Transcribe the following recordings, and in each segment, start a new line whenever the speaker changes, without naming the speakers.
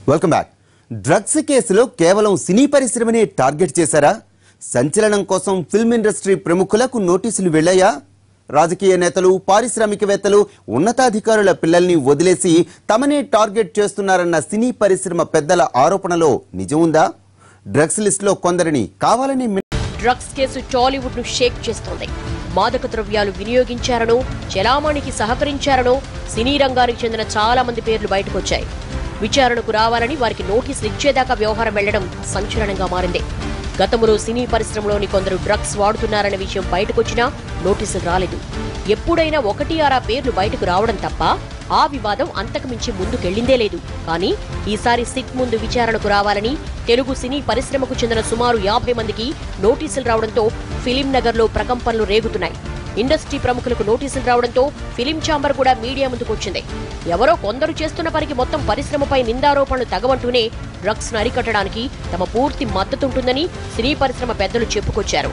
Welcome back. Drugs కేసులో కేవలం సినీ పరిశ్రమనే target చేశారా? సంచలనం కోసం ఫిల్మ్ ఇండస్ట్రీ ప్రముఖులకు నోటీసులు వెళ్ళాయా? రాజకీయ నేతలు, పారిశ్రామికవేత్తలు, ఉన్నతాధికారుల పిల్లల్ని వదిలేసి తమనే టార్గెట్ చేస్తున్నారన్న సినీ పరిశ్రమ పెద్దల ఆరోపణలో నిజం ఉందా? డ్రగ్స్ లిస్టులో కొందరిని కావాలని
డ్రగ్స్ కేసు టాలీవుడ్ ను షేక్ చేస్తోంది. మాదక ద్రవ్యాలు వినియోగించారనో, చలామణికి సహకరించారనో సినీ రంగానికి చెందిన చాలా మంది పేర్లు బయటకొచ్చాయి. విచారణకు రావాలని వారికి నోటీసులు ఇచ్చేదాకా వ్యవహారం వెళ్లడం సంచలనంగా మారింది. గతంలో సినీ పరిశ్రమలోని కొందరు డ్రగ్స్ వాడుతున్నారనే విషయం బయటకొచ్చినా నోటీసులు రాలేదు. ఎప్పుడైనా ఒకటి ఆరా పేర్లు బయటకు రావడం తప్ప ఆ వివాదం అంతకుమించి ముందుకెళ్లిందే లేదు. కానీ ఈసారి సిట్ ముందు విచారణకు రావాలని తెలుగు సినీ పరిశ్రమకు చెందిన సుమారు 50 మందికి నోటీసులు రావడంతో ఫిలిం నగర్ లో ప్రకంపనలు రేగుతున్నాయి. ఇండస్ట్రీ ప్రముఖులకు నోటీసులు రావడంతో ఫిలిం ఛాంబర్ కూడా మీడియా ముందుకొచ్చింది. ఎవరో కొందరు చేస్తున్న పనికి మొత్తం పరిశ్రమపై నిందారోపణలు తగవంటూనే డ్రగ్స్ ను అరికట్టడానికి తమ పూర్తి మద్దతుంటుందని సినీ పరిశ్రమ పెద్దలు చెప్పుకొచ్చారు.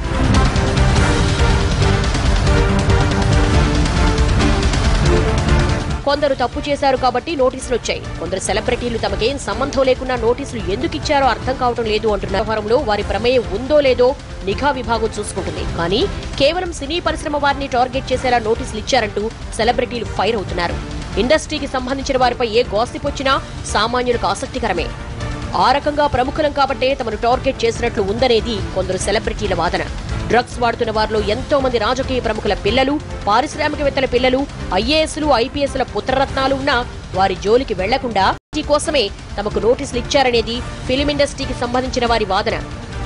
కొందరు తప్పు చేశారు కాబట్టి నోటీసులు వచ్చాయి. కొందరు సెలబ్రిటీలు తమకేం సంబంధం లేకుండా నోటీసులు ఎందుకు ఇచ్చారో అర్థం కావడం లేదు అంటున్న వ్యవహారంలో వారి ప్రమేయం ఉందో లేదో నిఘా విభాగం చూసుకుంటుంది. కానీ కేవలం సినీ పరిశ్రమ వారిని టార్గెట్ చేసేలా నోటీసులు ఇచ్చారంటూ సెలబ్రిటీలు ఫైర్ అవుతున్నారు. ఇండస్ట్రీకి సంబంధించిన వారిపై ఏ గాసిప్ వచ్చినా సామాన్యులకు ఆసక్తికరమే. ఆ రకంగా ప్రముఖులం కాబట్టే తమను టార్గెట్ చేసినట్లు ఉందనేది కొందరు సెలబ్రిటీల వాదన. డ్రగ్స్ వాడుతున్న వారిలో ఎంతో మంది రాజకీయ ప్రముఖుల పిల్లలు, పారిశ్రామికవేత్తల పిల్లలు, ఐఏఎస్లు, ఐపీఎస్ల పుత్రరత్నాలు ఉన్నా వారి జోలికి వెళ్లకుండా కోసమే తమకు నోటీసులు ఇచ్చారనేది ఫిలిం ఇండస్ట్రీకి సంబంధించిన వారి వాదన.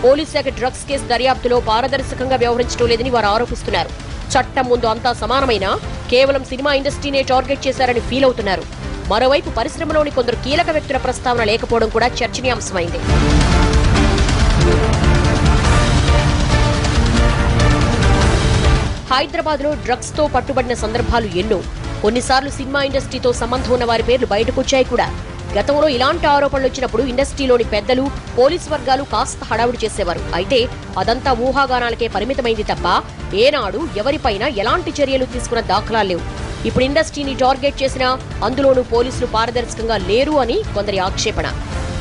పోలీసు శాఖ డ్రగ్స్ కేసు దర్యాప్తులో పారదర్శకంగా వ్యవహరించడం లేదని వారు ఆరోపిస్తున్నారు. చట్టం ముందు అంతా సమానమైనా కేవలం సినిమా ఇండస్ట్రీనే టార్గెట్ చేశారని ఫీల్ అవుతున్నారు. మరోవైపు పరిశ్రమలోని కొందరు కీలక వ్యక్తుల ప్రస్తావన లేకపోవడం కూడా చర్చనీయాంశమైంది. హైదరాబాద్ లో డ్రగ్స్ తో పట్టుబడిన సందర్భాలు ఎన్నో. కొన్నిసార్లు సినిమా ఇండస్ట్రీతో సంబంధం ఉన్న వారి పేర్లు బయటకొచ్చాయి కూడా. గతంలో ఇలాంటి ఆరోపణలు వచ్చినప్పుడు ఇండస్ట్రీలోని పెద్దలు, పోలీసు వర్గాలు కాస్త హడావుడి చేసేవారు. అయితే అదంతా ఊహాగానాలకే పరిమితమైంది తప్ప ఏనాడు ఎవరిపైన ఎలాంటి చర్యలు తీసుకున్న దాఖలాలు లేవు. ఇప్పుడు ఇండస్ట్రీని టార్గెట్ చేసినా అందులోనూ పోలీసులు పారదర్శకంగా లేరు అని కొందరి ఆక్షేపణ.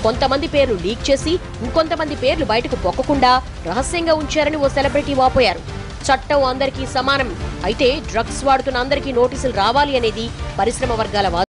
కొంతమంది పేర్లు లీక్ చేసి ఇంకొంతమంది పేర్లు బయటకు పొక్కకుండా రహస్యంగా ఉంచారని ఓ సెలబ్రిటీ వాపోయారు. చట్టం అందరికీ సమానం, అయితే డ్రగ్స్ వాడుతున్న అందరికీ నోటీసులు రావాలి అనేది పరిశ్రమ వర్గాల వాదన.